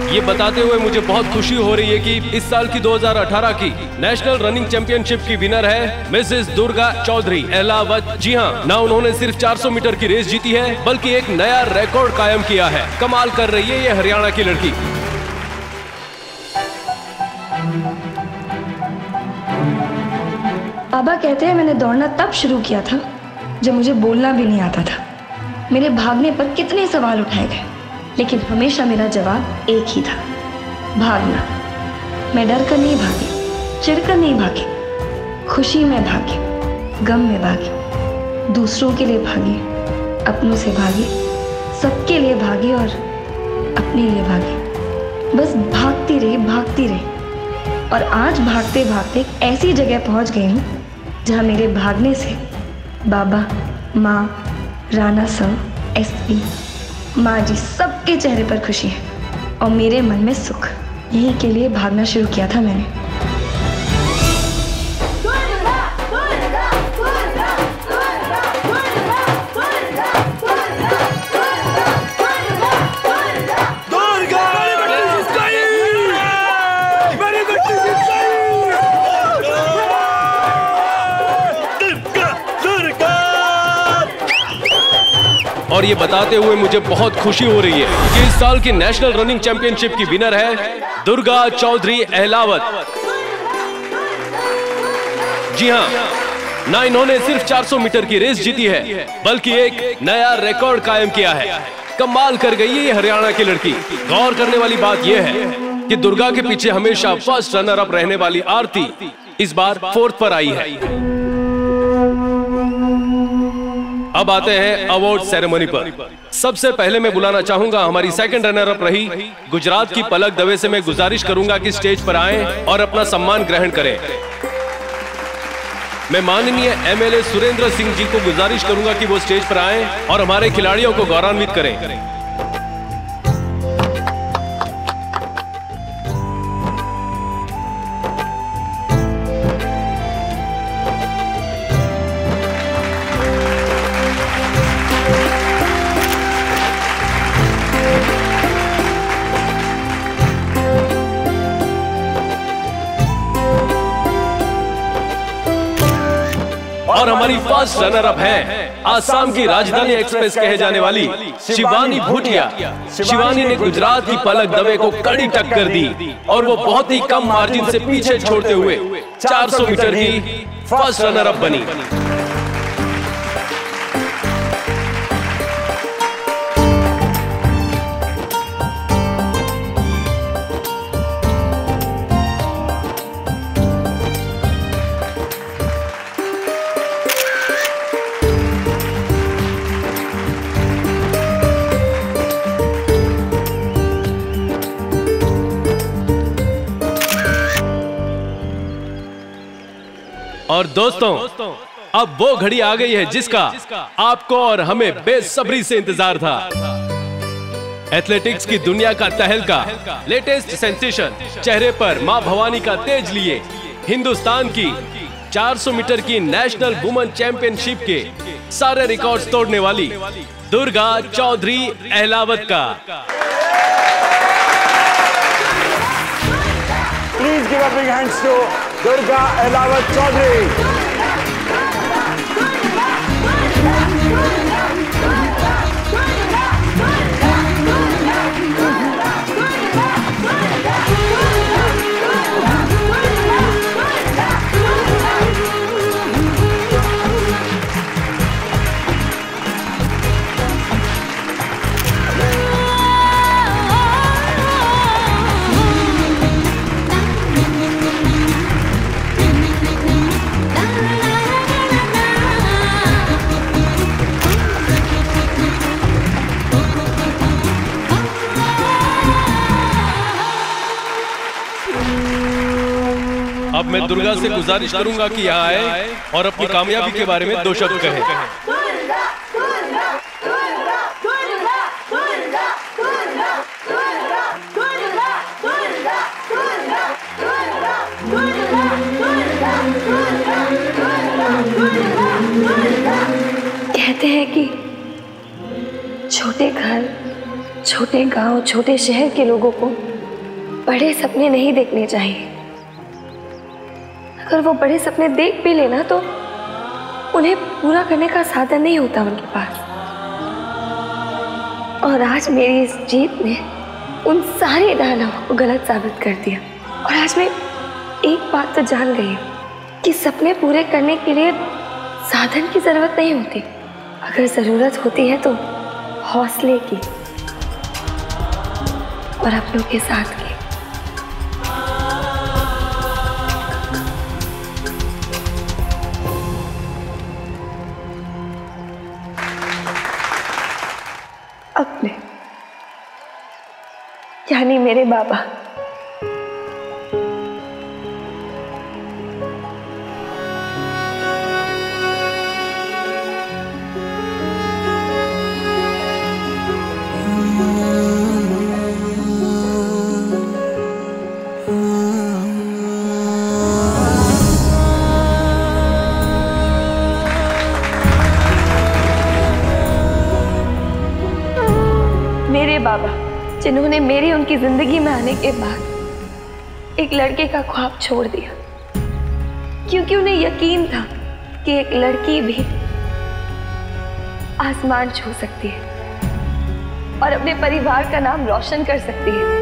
ये बताते हुए मुझे बहुत खुशी हो रही है कि इस साल की 2018 की नेशनल रनिंग चैंपियनशिप की विनर है मिसेस दुर्गा चौधरी अहलावत। जी हाँ, ना उन्होंने सिर्फ 400 मीटर की रेस जीती है बल्कि एक नया रिकॉर्ड कायम किया है। कमाल कर रही है ये हरियाणा की लड़की। पापा कहते हैं मैंने दौड़ना तब शुरू किया था जब मुझे बोलना भी नहीं आता था। मेरे भागने पर कितने सवाल उठाए गए, लेकिन हमेशा मेरा जवाब एक ही था, भागना। मैं डर कर नहीं भागी, चिढ़ कर नहीं भागी, खुशी में भागी, गम में भागी, दूसरों के लिए भागी, अपनों से भागी, सबके लिए भागी और अपने लिए भागी। बस भागती रही और आज भागते भागते ऐसी जगह पहुंच गई हूँ जहाँ मेरे भागने से बाबा, माँ, राणा सर, एसपी, माँ जी सबके चेहरे पर खुशी है और मेरे मन में सुख। यही के लिए भागना शुरू किया था मैंने। और ये बताते हुए मुझे बहुत खुशी हो रही है कि इस साल की नेशनल रनिंग चैंपियनशिप की विनर है दुर्गा चौधरी अहलावत। जी हाँ, ना इन्होंने सिर्फ 400 मीटर की रेस जीती है बल्कि एक नया रिकॉर्ड कायम किया है। कमाल कर गई है ये हरियाणा की लड़की। गौर करने वाली बात यह है कि दुर्गा के पीछे हमेशा फर्स्ट रनर अप रहने वाली आरती इस बार 4th पर आई है। अब आते हैं अवार्ड सेरेमनी पर। सबसे पहले मैं बुलाना चाहूंगा हमारी सेकंड रनर अप रही गुजरात की पलक दवे से। मैं गुजारिश करूंगा कि स्टेज पर आएं और अपना सम्मान ग्रहण करें। मैं माननीय एमएलए सुरेंद्र सिंह जी को गुजारिश करूंगा कि वो स्टेज पर आएं और हमारे खिलाड़ियों को गौरवान्वित करें। और हमारी फर्स्ट रनर अप है आसाम की राजधानी एक्सप्रेस कहे जाने वाली शिवानी भूटिया। शिवानी ने गुजरात की पलक दवे को कड़ी टक्कर दी और वो बहुत ही कम मार्जिन से पीछे छोड़ते हुए 400 मीटर की फर्स्ट रनर अप बनी। और दोस्तों, अब वो घड़ी आ गई है जिसका आपको और हमें बेसब्री से इंतजार था। एथलेटिक्स की दुनिया का तहलका, लेटेस्ट सेंसेशन, चेहरे पर मां भवानी का तेज लिए हिंदुस्तान की 400 मीटर की नेशनल वुमेन चैंपियनशिप के सारे रिकॉर्ड्स तोड़ने वाली दुर्गा चौधरी अहलावत का। Please give a big hands to Durga Ahlawat Chaudhary. अब मैं दुर्गा से गुजारिश करूंगा कि यहाँ आए और अपनी कामयाबी के बारे में 2 शब्द कहें। कहते हैं कि छोटे घर छोटे गांव, छोटे शहर के लोगों को बड़े सपने नहीं देखने चाहिए। अगर वो बड़े सपने देख भी लेना तो उन्हें पूरा करने का साधन नहीं होता उनके पास। और आज मेरी इस जीत ने उन सारे दानवों को गलत साबित कर दिया। और आज मैं एक बात तो जान गई हूँ कि सपने पूरे करने के लिए साधन की जरूरत नहीं होती। अगर जरूरत होती है तो हौसले की और अपनों के साथ की। अपने यानी मेरे बाबा। मेरे बाबा जिन्होंने मेरी उनकी जिंदगी में आने के बाद एक लड़के का ख्वाब छोड़ दिया, क्योंकि उन्हें यकीन था कि एक लड़की भी आसमान छू सकती है और अपने परिवार का नाम रोशन कर सकती है।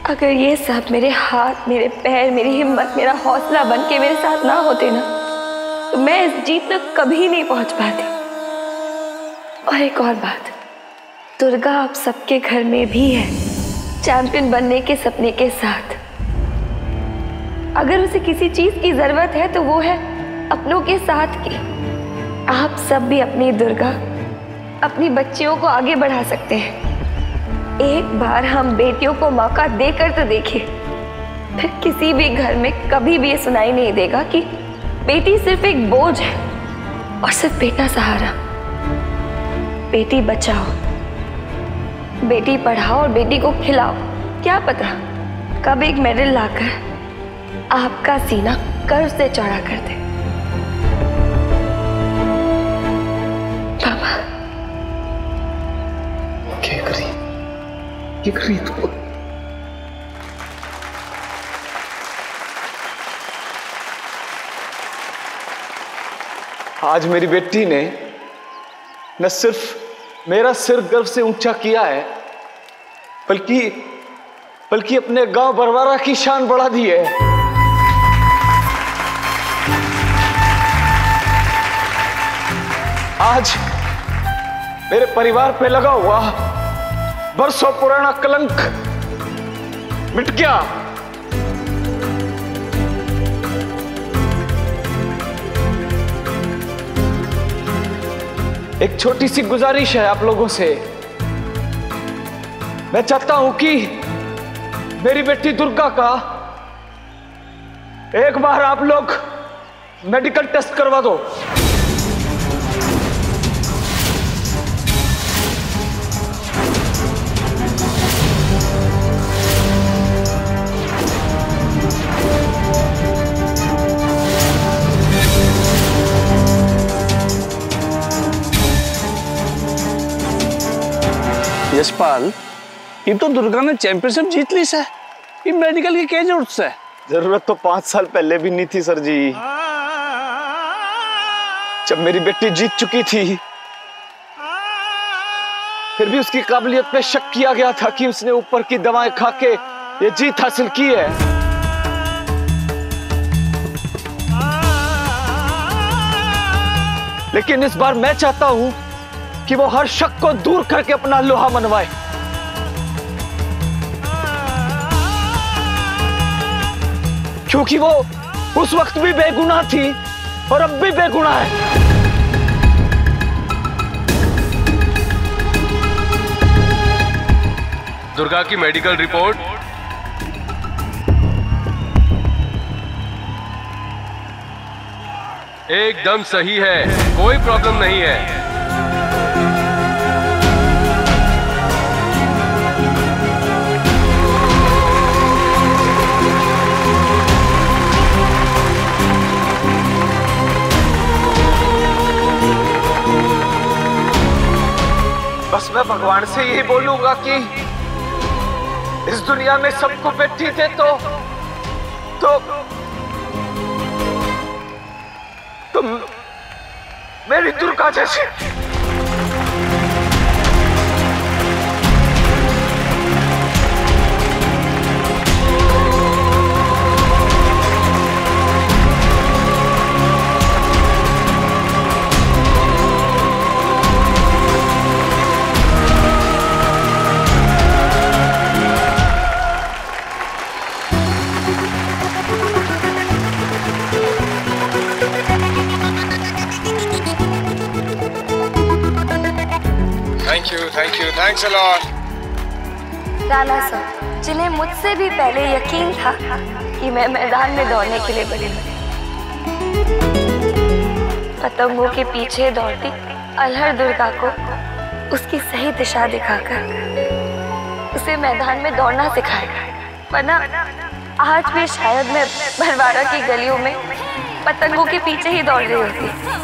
अगर ये सब मेरे हाथ, मेरे पैर, मेरी हिम्मत, मेरा हौसला बन के मेरे साथ ना होते ना तो मैं इस जीत तक कभी नहीं पहुंच पाती। और एक और बात, दुर्गा आप सबके घर में भी है, चैंपियन बनने के सपने के साथ। अगर उसे किसी चीज की जरूरत है तो वो है अपनों के साथ की। आप सब भी अपनी दुर्गा, अपनी बच्चियों को आगे बढ़ा सकते हैं। एक बार हम बेटियों को मौका देकर तो देखिए, फिर किसी भी घर में कभी भी ये सुनाई नहीं देगा कि बेटी सिर्फ एक बोझ है और सिर्फ बेटा सहारा। बेटी बचाओ, बेटी पढ़ाओ और बेटी को खिलाओ। क्या पता कब एक मेडल लाकर आपका सीना गर्व से चौड़ा कर दे। पापा ये करी तू। आज मेरी बेटी ने न सिर्फ मेरा सिर गर्व से ऊंचा किया है, बल्कि अपने गांव बरवारा की शान बढ़ा दी है। आज मेरे परिवार पे लगा हुआ बरसों पुराना कलंक मिट गया। एक छोटी सी गुजारिश है आप लोगों से। मैं चाहता हूं कि मेरी बेटी दुर्गा का एक बार आप लोग मेडिकल टेस्ट करवा दो। यशपाल, ये तो दुर्गा ने चैंपियनशिप जीत ली है, ये मेडिकल की क्या जरूरत है? जरूरत तो 5 साल पहले भी नहीं थी सर जी। जब मेरी बेटी जीत चुकी थी फिर भी उसकी काबिलियत पे शक किया गया था कि उसने ऊपर की दवाएं खा के ये जीत हासिल की है। लेकिन इस बार मैं चाहता हूं कि वो हर शक को दूर करके अपना लोहा मनवाए। क्योंकि वो उस वक्त भी बेगुनाह थी और अब भी बेगुनाह है। दुर्गा की मेडिकल रिपोर्ट। एकदम सही है, कोई प्रॉब्लम नहीं है। बस मैं भगवान से यही बोलूंगा कि इस दुनिया में सबको बैठी थे तो मेरी दुर्गा जैसी। Thank you, thanks a lot. Rana sir, जिन्हें मुझसे भी पहले यकीन था कि मैं मैदान में दौड़ने के लिए बनी हूँ, पतंगों के पीछे दौड़ती अल्हड़ दुर्गा को उसकी सही दिशा दिखाकर उसे मैदान में दौड़ना सिखाया, वरना आज भी शायद मैं भरवाड़ा की गलियों में पतंगों के पीछे ही दौड़ रही होती।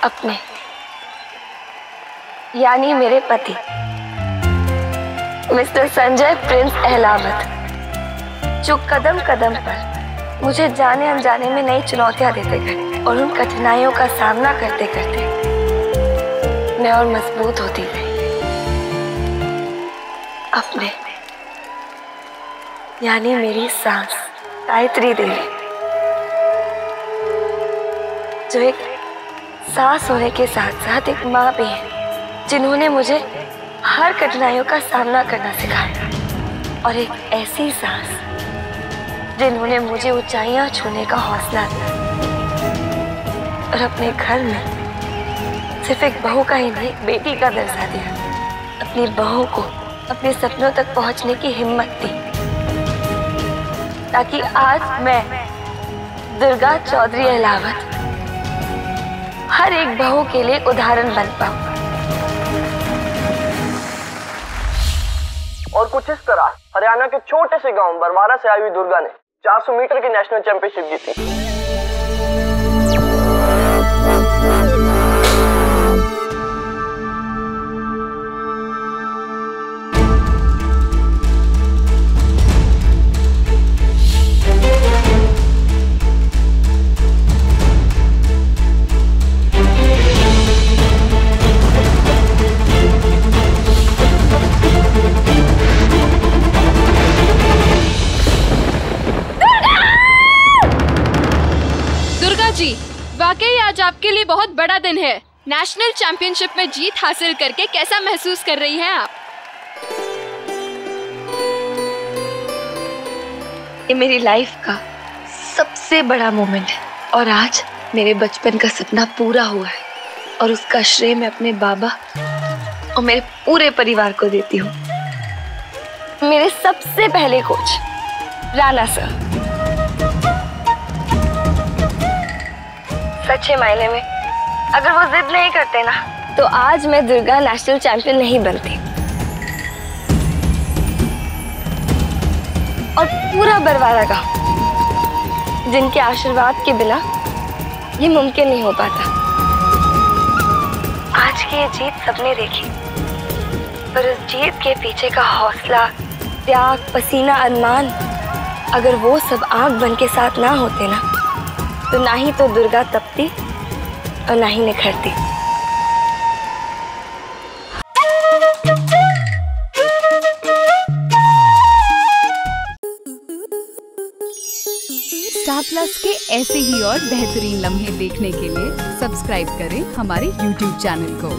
अपने यानी मेरे पति मिस्टर संजय प्रिंस अहलावत, जो कदम कदम पर मुझे जाने अनजाने में नई चुनौतियां देते गए और उन कठिनाइयों का सामना करते करते मैं और मजबूत होती गई। अपने यानी मेरी सास गायत्री देवी, जो एक सास होने के साथ साथ एक माँ भी है, जिन्होंने मुझे हर कठिनाइयों का सामना करना सिखाया, और एक ऐसी सास जिन्होंने मुझे ऊंचाइयां छूने का हौसला दिया और अपने घर में सिर्फ एक बहू का ही नहीं, एक बेटी का दर्जा दिया, अपनी बहू को अपने सपनों तक पहुंचने की हिम्मत दी, ताकि आज मैं दुर्गा चौधरी अहलावत हर एक बहू के लिए उदाहरण बन पाऊं। और कुछ इस तरह हरियाणा के छोटे से गांव बरवाड़ा से आई हुई दुर्गा ने 400 मीटर की नेशनल चैंपियनशिप जीती। वाकई आज आपके लिए बहुत बड़ा दिन है। नेशनल चैंपियनशिप में जीत हासिल करके कैसा महसूस कर रही हैं आप? ये मेरी लाइफ का सबसे बड़ा मोमेंट है और आज मेरे बचपन का सपना पूरा हुआ है और उसका श्रेय मैं अपने बाबा और मेरे पूरे परिवार को देती हूँ। मेरे सबसे पहले कोच राणा सर, सच्चे मायने में अगर वो जिद नहीं करते ना तो आज मैं दुर्गा नेशनल चैंपियन नहीं बनती। और पूरा बरवाड़ा गांव जिनके आशीर्वाद के बिना ये मुमकिन नहीं हो पाता। आज की ये जीत सबने देखी, पर उस जीत के पीछे का हौसला, त्याग, पसीना, अरमान, अगर वो सब आग बन के साथ ना होते ना तो ना ही तो दुर्गा तपती और ना ही निखरती। स्टार प्लस के ऐसे ही और बेहतरीन लम्हे देखने के लिए सब्सक्राइब करें हमारे YouTube चैनल को।